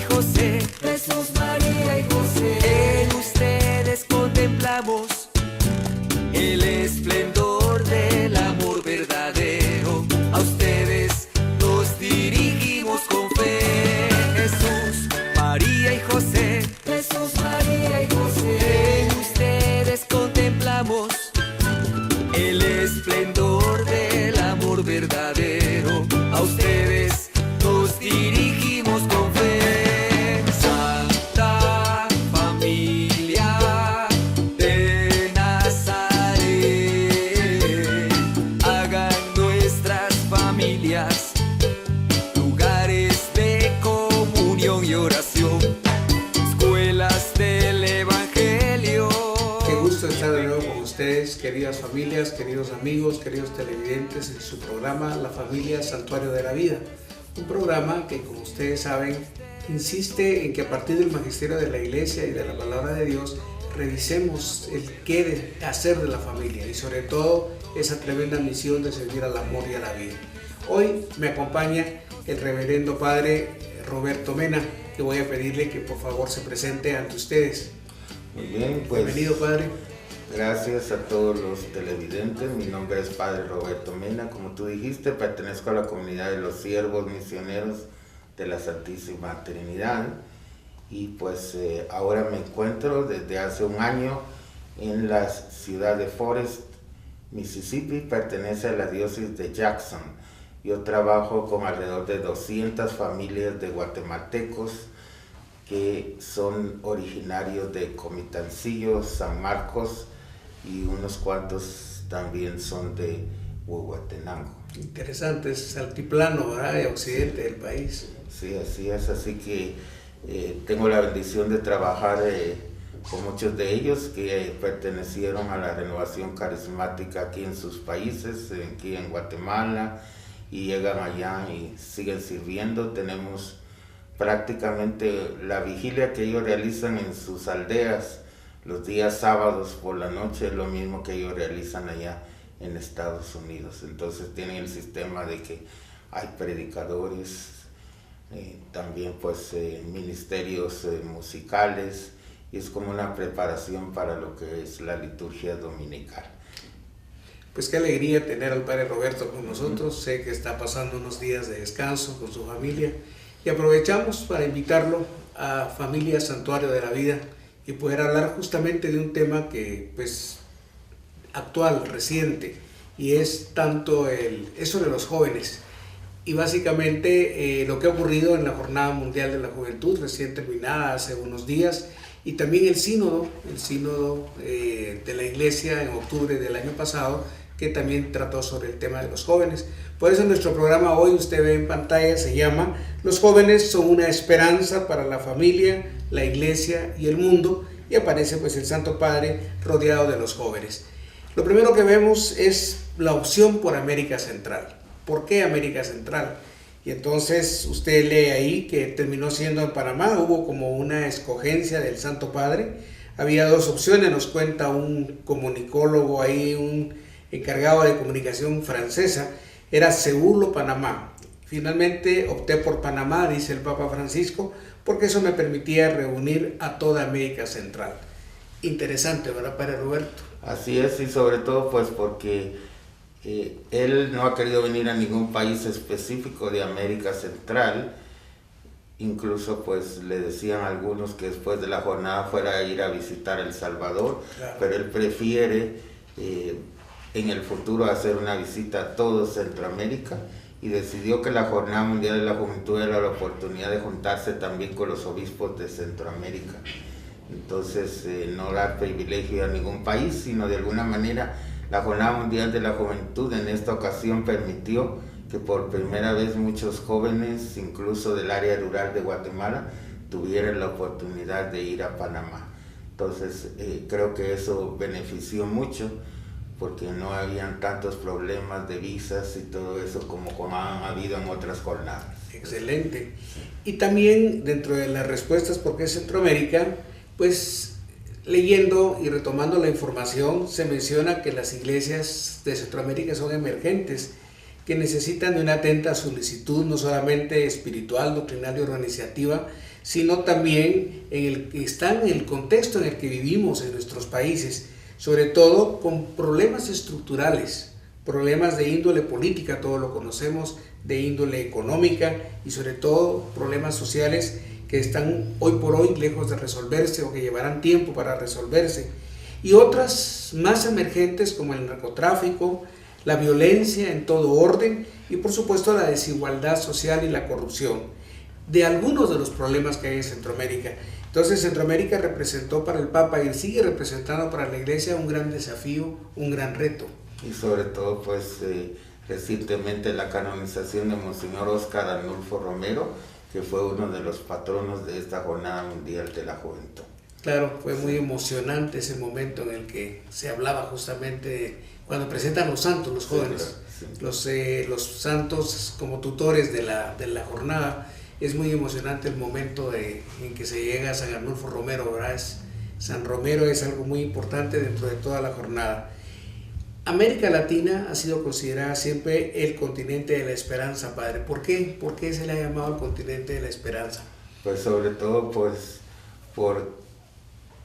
José, Jesús, María y José, en ustedes contemplamos el esplendor del amor verdadero. A ustedes nos dirigimos con fe. Jesús, María y José, Jesús, María y José, en ustedes contemplamos el esplendor del amor verdadero. A ustedes nos dirigimos con fe. Santa Familia de Nazaret, hagan nuestras familias lugares de comunión y oración, escuelas del Evangelio. Qué gusto estar de nuevo con ustedes, queridas familias, queridos amigos, queridos televidentes, en su programa La Familia Santuario de la Vida. Un programa que, como ustedes saben, insiste en que a partir del magisterio de la Iglesia y de la palabra de Dios revisemos el qué hacer de la familia y sobre todo esa tremenda misión de servir al amor y a la vida. Hoy me acompaña el reverendo padre Roberto Mena, que voy a pedirle que por favor se presente ante ustedes. Muy bien, pues Bienvenido, padre. gracias a todos los televidentes. Mi nombre es Padre Roberto Mena. Como tú dijiste, pertenezco a la comunidad de los siervos misioneros de la Santísima Trinidad y pues ahora me encuentro desde hace un año en la ciudad de Forest, Mississippi. Pertenece a la diócesis de Jackson. Yo trabajo con alrededor de 200 familias de guatemaltecos que son originarios de Comitancillo, San Marcos, y unos cuantos también son de Huehuetenango. Interesante, es altiplano, ¿verdad?, de occidente del país. Sí, así es, así que tengo la bendición de trabajar con muchos de ellos que pertenecieron a la renovación carismática aquí en sus países, aquí en Guatemala, y llegan allá y siguen sirviendo. Tenemos prácticamente la vigilia que ellos realizan en sus aldeas los días sábados por la noche, es lo mismo que ellos realizan allá en Estados Unidos. Entonces tienen el sistema de que hay predicadores, también pues ministerios musicales, y es como una preparación para lo que es la liturgia dominical. Pues qué alegría tener al padre Roberto con nosotros. Sé que está pasando unos días de descanso con su familia y aprovechamos para invitarlo a Familia Santuario de la Vida y poder hablar justamente de un tema que pues actual, reciente, y es tanto eso de los jóvenes y básicamente lo que ha ocurrido en la Jornada Mundial de la Juventud recién terminada hace unos días, y también el sínodo de la Iglesia en octubre del año pasado, que también trató sobre el tema de los jóvenes. Por eso nuestro programa hoy, usted ve en pantalla, se llama Los jóvenes son una esperanza para la familia, la Iglesia y el mundo, y aparece pues el Santo Padre rodeado de los jóvenes. Lo primero que vemos es la opción por América Central. ¿Por qué América Central? Y entonces usted lee ahí que terminó siendo en Panamá. Hubo como una escogencia del Santo Padre. Había dos opciones, nos cuenta un comunicólogo ahí, un encargado de comunicación francesa, era Seúl o Panamá. Finalmente opté por Panamá, dice el Papa Francisco, porque eso me permitía reunir a toda América Central. Interesante, ¿verdad, padre Roberto? Así es, y sobre todo pues porque él no ha querido venir a ningún país específico de América Central. Incluso pues le decían a algunos que después de la jornada fuera a ir a visitar El Salvador, claro, pero él prefiere en el futuro hacer una visita a todo Centroamérica, y decidió que la Jornada Mundial de la Juventud era la oportunidad de juntarse también con los obispos de Centroamérica. Entonces no dar privilegio a ningún país, sino de alguna manera la Jornada Mundial de la Juventud en esta ocasión permitió que por primera vez muchos jóvenes, incluso del área rural de Guatemala, tuvieran la oportunidad de ir a Panamá. Entonces creo que eso benefició mucho, porque no habían tantos problemas de visas y todo eso como han habido en otras jornadas. Excelente. Y también dentro de las respuestas, porque es Centroamérica, pues leyendo y retomando la información, se menciona que las iglesias de Centroamérica son emergentes que necesitan de una atenta solicitud, no solamente espiritual, doctrinal y organizativa, sino también están en el contexto en el que vivimos en nuestros países, sobre todo con problemas estructurales, problemas de índole política, todos lo conocemos, de índole económica y sobre todo problemas sociales que están hoy por hoy lejos de resolverse o que llevarán tiempo para resolverse, y otras más emergentes como el narcotráfico, la violencia en todo orden y por supuesto la desigualdad social y la corrupción, de algunos de los problemas que hay en Centroamérica. Entonces Centroamérica representó para el Papa y sigue representando para la Iglesia un gran desafío, un gran reto. Y sobre todo pues recientemente la canonización de Monseñor Óscar Arnulfo Romero, que fue uno de los patronos de esta Jornada Mundial de la Juventud. Claro, fue muy emocionante ese momento en el que se hablaba justamente cuando presentan los santos, los jóvenes, sí, claro, sí. Los santos como tutores de la jornada. Es muy emocionante el momento en que se llega a San Arnulfo Romero, ¿verdad? San Romero es algo muy importante dentro de toda la jornada. América Latina ha sido considerada siempre el continente de la esperanza, padre. ¿Por qué? ¿Por qué se le ha llamado el continente de la esperanza? Pues sobre todo pues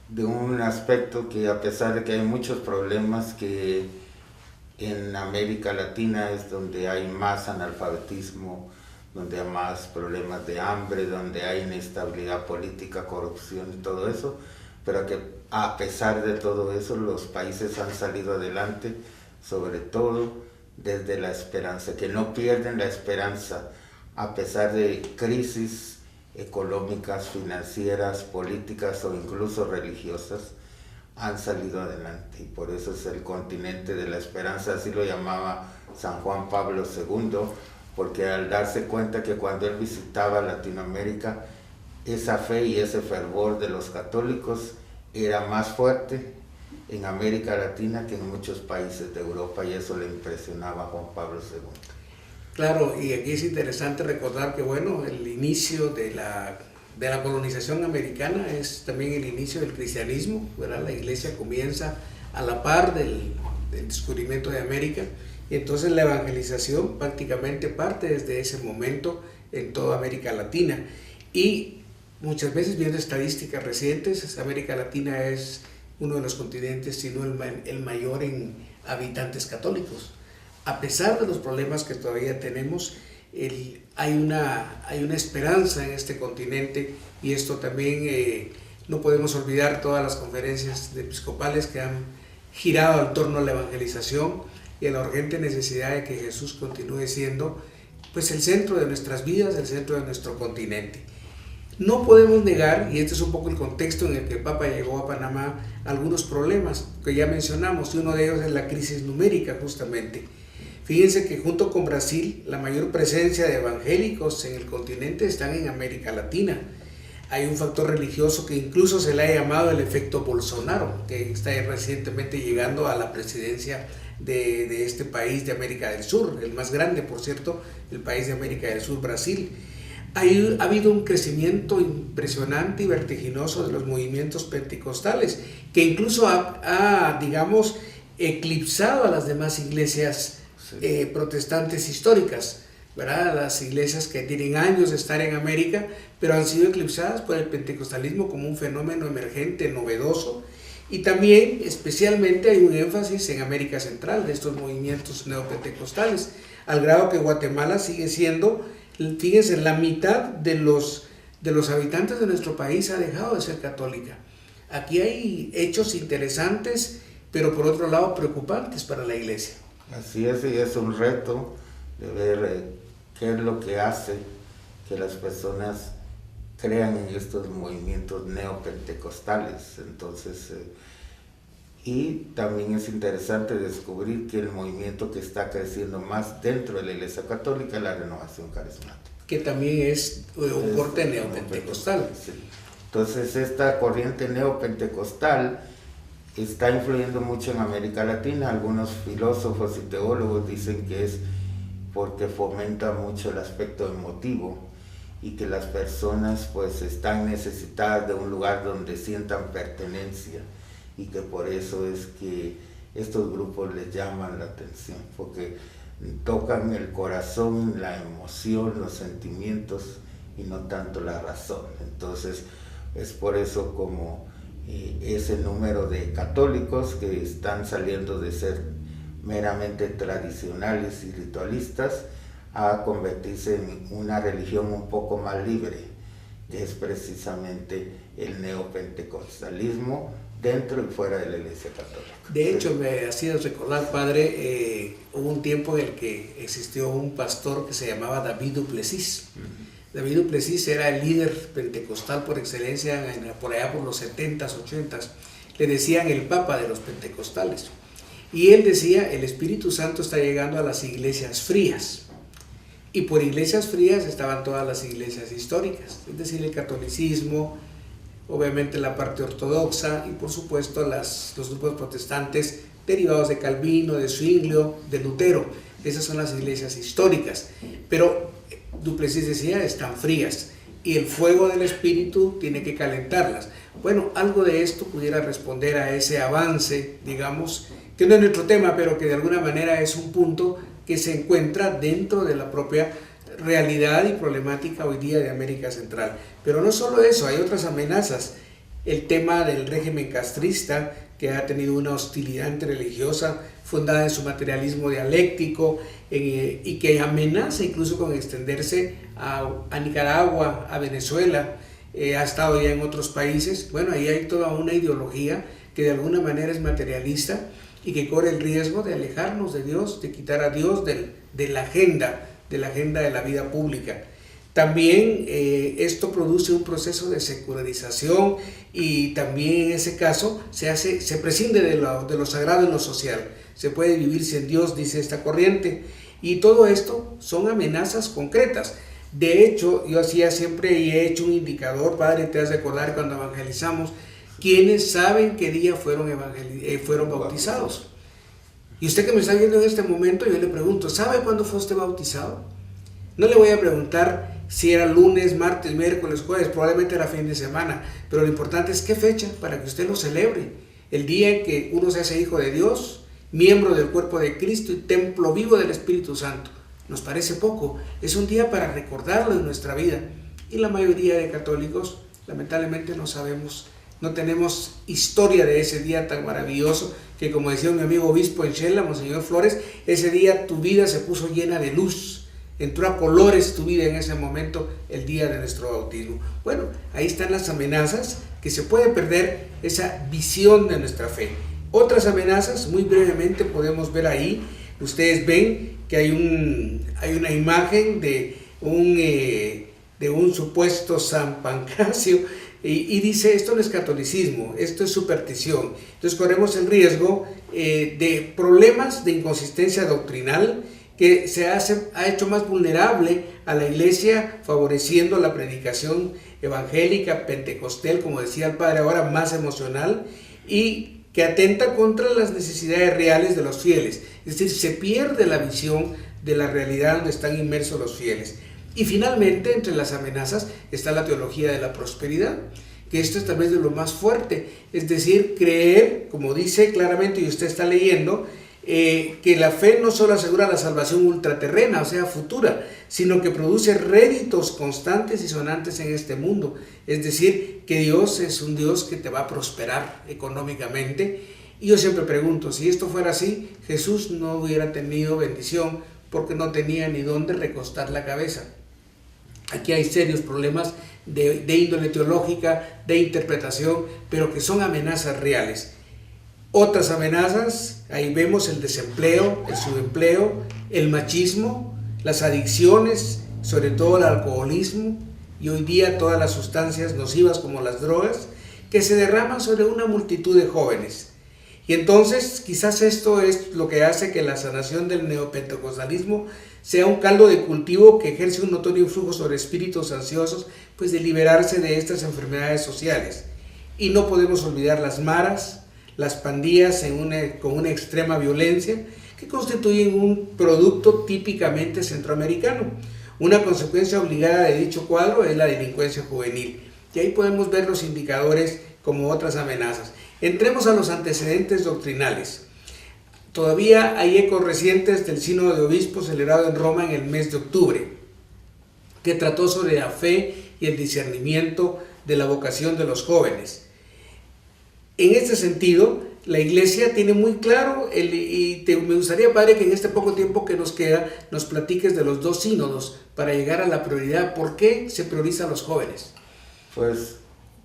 de un aspecto que a pesar de que hay muchos problemas, que en América Latina es donde hay más analfabetismo, donde hay más problemas de hambre, donde hay inestabilidad política, corrupción y todo eso, pero que a pesar de todo eso los países han salido adelante, sobre todo desde la esperanza, que no pierden la esperanza a pesar de crisis económicas, financieras, políticas o incluso religiosas, han salido adelante, y por eso es el continente de la esperanza, así lo llamaba San Juan Pablo II, porque al darse cuenta que cuando él visitaba Latinoamérica, esa fe y ese fervor de los católicos era más fuerte en América Latina que en muchos países de Europa, y eso le impresionaba a Juan Pablo II. Claro, y aquí es interesante recordar que bueno, el inicio de la colonización americana es también el inicio del cristianismo, ¿verdad? La iglesia comienza a la par del descubrimiento de América, y entonces la evangelización prácticamente parte desde ese momento en toda América Latina. Y muchas veces, viendo estadísticas recientes, América Latina es uno de los continentes, si no el mayor en habitantes católicos. A pesar de los problemas que todavía tenemos, hay una esperanza en este continente, y esto también no podemos olvidar todas las conferencias episcopales que han girado en torno a la evangelización y a la urgente necesidad de que Jesús continúe siendo pues el centro de nuestras vidas, el centro de nuestro continente. No podemos negar, y este es un poco el contexto en el que el Papa llegó a Panamá, algunos problemas que ya mencionamos, y uno de ellos es la crisis numérica justamente. Fíjense que junto con Brasil, la mayor presencia de evangélicos en el continente están en América Latina. Hay un factor religioso que incluso se le ha llamado el efecto Bolsonaro, que está recientemente llegando a la presidencia de este país de América del Sur, el más grande, por cierto, el país de América del Sur, Brasil. Ha habido un crecimiento impresionante y vertiginoso de los movimientos pentecostales, que incluso digamos, eclipsado a las demás iglesias protestantes históricas, ¿verdad? Las iglesias que tienen años de estar en América, pero han sido eclipsadas por el pentecostalismo como un fenómeno emergente, novedoso, y también especialmente hay un énfasis en América Central de estos movimientos neopentecostales, al grado que Guatemala sigue siendo, fíjense, la mitad de los habitantes de nuestro país ha dejado de ser católica. Aquí hay hechos interesantes, pero por otro lado preocupantes para la iglesia. Así es, y es un reto de ver qué es lo que hace que las personas crean en estos movimientos neopentecostales. Entonces, y también es interesante descubrir que el movimiento que está creciendo más dentro de la Iglesia Católica es la renovación carismática. Que también es un corte neopentecostal. Sí. Entonces, esta corriente neopentecostal está influyendo mucho en América Latina. Algunos filósofos y teólogos dicen que es porque fomenta mucho el aspecto emotivo y que las personas pues están necesitadas de un lugar donde sientan pertenencia, y que por eso es que estos grupos les llaman la atención, porque tocan el corazón, la emoción, los sentimientos y no tanto la razón. Entonces es por eso como ese número de católicos que están saliendo de ser meramente tradicionales y ritualistas a convertirse en una religión un poco más libre, que es precisamente el neopentecostalismo dentro y fuera de la Iglesia Católica. De hecho, me hacías recordar, padre, hubo un tiempo en el que existió un pastor que se llamaba David du Plessis. David du Plessis era el líder pentecostal por excelencia por allá por los 70s, 80s. Le decían el papa de los pentecostales. Y él decía, el Espíritu Santo está llegando a las iglesias frías. Y por iglesias frías estaban todas las iglesias históricas, es decir, el catolicismo, obviamente la parte ortodoxa y por supuesto los grupos protestantes derivados de Calvino, de Zwinglio, de Lutero. Esas son las iglesias históricas. Pero du Plessis decía, están frías y el fuego del Espíritu tiene que calentarlas. Bueno, algo de esto pudiera responder a ese avance, digamos, que no es nuestro tema, pero que de alguna manera es un punto que se encuentra dentro de la propia realidad y problemática hoy día de América Central. Pero no solo eso, hay otras amenazas. El tema del régimen castrista, que ha tenido una hostilidad antirreligiosa fundada en su materialismo dialéctico y que amenaza incluso con extenderse a Nicaragua, a Venezuela, ha estado ya en otros países. Bueno, ahí hay toda una ideología que de alguna manera es materialista y que corre el riesgo de alejarnos de Dios, de quitar a Dios de la agenda de la vida pública. También esto produce un proceso de secularización y también en ese caso se prescinde de lo sagrado en lo social. Se puede vivir sin Dios, dice esta corriente, y todo esto son amenazas concretas. De hecho, yo hacía siempre y he hecho un indicador, padre, te has de acordar cuando evangelizamos, ¿quiénes saben qué día fueron bautizados? Y usted que me está viendo en este momento, yo le pregunto, ¿sabe cuándo fue usted bautizado? No le voy a preguntar si era lunes, martes, miércoles, jueves, probablemente era fin de semana, pero lo importante es qué fecha para que usted lo celebre. El día en que uno se hace hijo de Dios, miembro del cuerpo de Cristo y templo vivo del Espíritu Santo. Nos parece poco, es un día para recordarlo en nuestra vida. Y la mayoría de católicos, lamentablemente, no sabemos, no tenemos historia de ese día tan maravilloso que, como decía mi amigo obispo en Shela, Monseñor Flores, ese día tu vida se puso llena de luz, entró a colores tu vida en ese momento, el día de nuestro bautismo. Bueno, ahí están las amenazas, que se puede perder esa visión de nuestra fe. Otras amenazas, muy brevemente podemos ver ahí, ustedes ven que hay una imagen de un supuesto San Pancracio, y dice, esto no es catolicismo, esto es superstición. Entonces corremos el riesgo de problemas de inconsistencia doctrinal que ha hecho más vulnerable a la iglesia, favoreciendo la predicación evangélica, pentecostal, como decía el padre ahora, más emocional, y que atenta contra las necesidades reales de los fieles. Es decir, se pierde la visión de la realidad donde están inmersos los fieles. Y finalmente, entre las amenazas está la teología de la prosperidad, que esto es tal vez de lo más fuerte, es decir, creer, como dice claramente y usted está leyendo, que la fe no solo asegura la salvación ultraterrena, o sea, futura, sino que produce réditos constantes y sonantes en este mundo. Es decir, que Dios es un Dios que te va a prosperar económicamente. Y yo siempre pregunto, si esto fuera así, Jesús no hubiera tenido bendición porque no tenía ni dónde recostar la cabeza. Aquí hay serios problemas de índole teológica, de interpretación, pero que son amenazas reales. Otras amenazas, ahí vemos el desempleo, el subempleo, el machismo, las adicciones, sobre todo el alcoholismo, y hoy día todas las sustancias nocivas como las drogas, que se derraman sobre una multitud de jóvenes. Y entonces quizás esto es lo que hace que la sanación del neopentecostalismo sea un caldo de cultivo que ejerce un notorio influjo sobre espíritus ansiosos, pues de liberarse de estas enfermedades sociales. Y no podemos olvidar las maras, las pandillas con una extrema violencia que constituyen un producto típicamente centroamericano. Una consecuencia obligada de dicho cuadro es la delincuencia juvenil. Y ahí podemos ver los indicadores como otras amenazas. Entremos a los antecedentes doctrinales. todavía hay ecos recientes del Sínodo de Obispos celebrado en Roma en el mes de octubre, que trató sobre la fe y el discernimiento de la vocación de los jóvenes. En este sentido, la Iglesia tiene muy claro, me gustaría, Padre, que en este poco tiempo que nos queda, nos platiques de los dos sínodos para llegar a la prioridad. ¿Por qué se prioriza a los jóvenes? Pues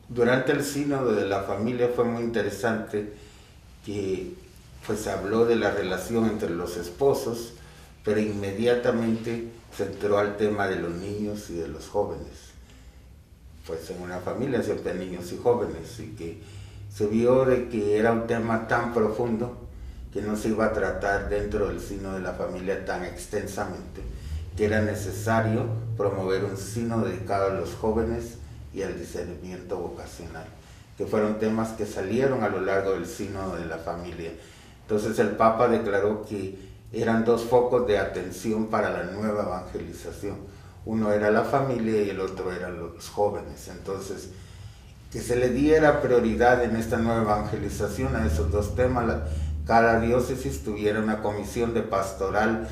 durante el sínodo de la familia fue muy interesante que pues se habló de la relación entre los esposos, pero inmediatamente se entró al tema de los niños y de los jóvenes. Pues en una familia siempre hay niños y jóvenes, y que se vio de que era un tema tan profundo que no se iba a tratar dentro del sínodo de la familia tan extensamente, que era necesario promover un sínodo dedicado a los jóvenes y al discernimiento vocacional, que fueron temas que salieron a lo largo del sínodo de la familia. Entonces el Papa declaró que eran dos focos de atención para la nueva evangelización. Uno era la familia y el otro eran los jóvenes. Entonces, que se le diera prioridad en esta nueva evangelización a esos dos temas. Cada diócesis tuviera una comisión de pastoral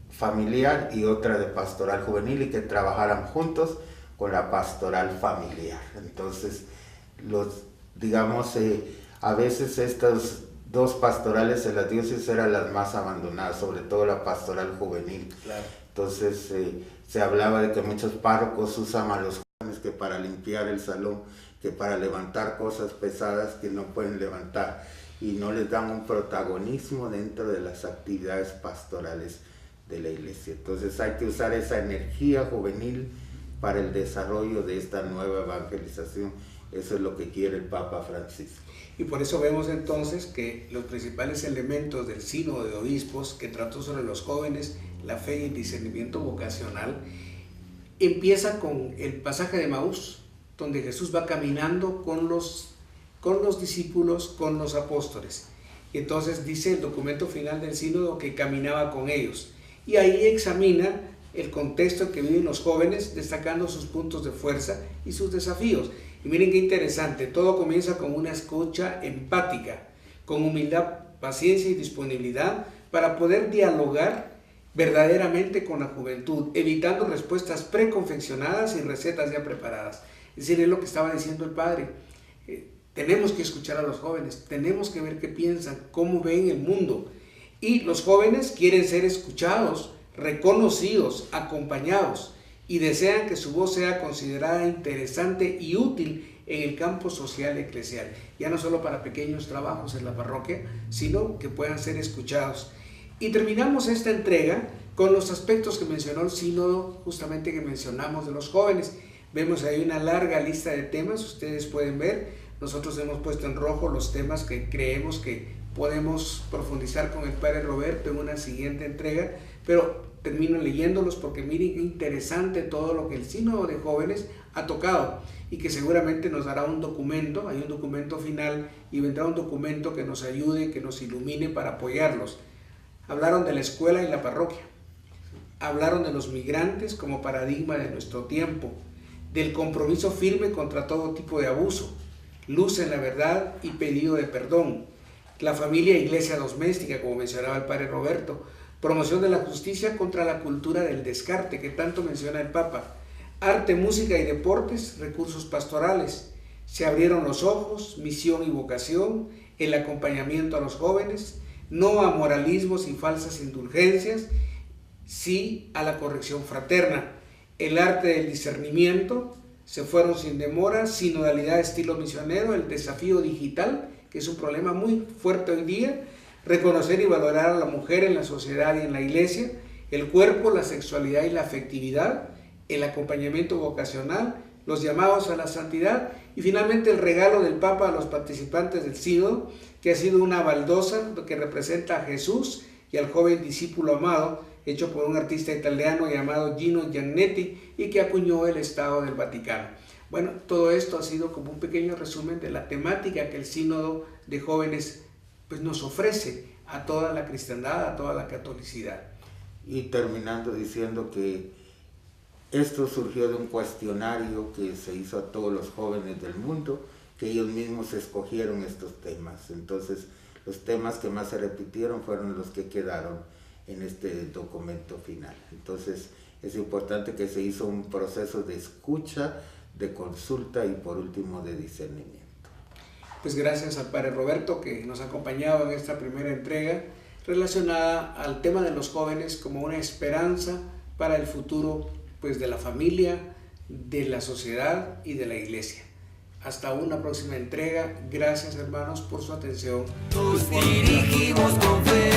familiar y otra de pastoral juvenil, y que trabajaran juntos con la pastoral familiar. Entonces, a veces estas dos pastorales en las diócesis eran las más abandonadas, sobre todo la pastoral juvenil. Claro. Entonces se hablaba de que muchos párrocos usan a los jóvenes que para limpiar el salón, que para levantar cosas pesadas que no pueden levantar, y no les dan un protagonismo dentro de las actividades pastorales de la Iglesia. Entonces hay que usar esa energía juvenil para el desarrollo de esta nueva evangelización. Eso es lo que quiere el Papa Francisco. Y por eso vemos entonces que los principales elementos del Sínodo de Obispos, que trató sobre los jóvenes, la fe y el discernimiento vocacional, empieza con el pasaje de Maús, donde Jesús va caminando con los discípulos, con los apóstoles. Y entonces dice el documento final del sínodo que caminaba con ellos. Y ahí examina el contexto en que viven los jóvenes, destacando sus puntos de fuerza y sus desafíos. Y miren qué interesante, todo comienza con una escucha empática, con humildad, paciencia y disponibilidad para poder dialogar verdaderamente con la juventud, evitando respuestas preconfeccionadas y recetas ya preparadas. Es decir, es lo que estaba diciendo el Padre. Tenemos que escuchar a los jóvenes, tenemos que ver qué piensan, cómo ven el mundo. Y los jóvenes quieren ser escuchados, reconocidos, acompañados, y desean que su voz sea considerada interesante y útil en el campo social eclesial, ya no solo para pequeños trabajos en la parroquia, sino que puedan ser escuchados. Y terminamos esta entrega con los aspectos que mencionó el sínodo, justamente que mencionamos de los jóvenes. Vemos ahí una larga lista de temas, ustedes pueden ver. Nosotros hemos puesto en rojo los temas que creemos que podemos profundizar con el Padre Roberto en una siguiente entrega, pero termino leyéndolos porque miren qué interesante todo lo que el Sínodo de Jóvenes ha tocado, y que seguramente nos dará un documento, hay un documento final y vendrá un documento que nos ayude, que nos ilumine para apoyarlos. Hablaron de la escuela y la parroquia, hablaron de los migrantes como paradigma de nuestro tiempo, del compromiso firme contra todo tipo de abuso, luz en la verdad y pedido de perdón, la familia e iglesia doméstica, como mencionaba el Padre Roberto, promoción de la justicia contra la cultura del descarte, que tanto menciona el Papa, arte, música y deportes, recursos pastorales, se abrieron los ojos, misión y vocación, el acompañamiento a los jóvenes, no a moralismos y falsas indulgencias, sí a la corrección fraterna, el arte del discernimiento, se fueron sin demora, sinodalidad estilo misionero, el desafío digital, que es un problema muy fuerte hoy día, reconocer y valorar a la mujer en la sociedad y en la iglesia, el cuerpo, la sexualidad y la afectividad, el acompañamiento vocacional, los llamados a la santidad y finalmente el regalo del Papa a los participantes del sínodo, que ha sido una baldosa que representa a Jesús y al joven discípulo amado, hecho por un artista italiano llamado Gino Giannetti y que acuñó el Estado del Vaticano. Bueno, todo esto ha sido como un pequeño resumen de la temática que el Sínodo de Jóvenes pues, nos ofrece a toda la cristiandad, a toda la catolicidad. Y terminando diciendo que esto surgió de un cuestionario que se hizo a todos los jóvenes del mundo, que ellos mismos escogieron estos temas. Entonces, los temas que más se repitieron fueron los que quedaron en este documento final. Entonces es importante que se hizo un proceso de escucha, de consulta y por último de discernimiento. Pues gracias al Padre Roberto que nos ha acompañado en esta primera entrega relacionada al tema de los jóvenes como una esperanza para el futuro, pues, de la familia, de la sociedad y de la iglesia. Hasta una próxima entrega. Gracias, hermanos, por su atención. Nos dirigimos con fe.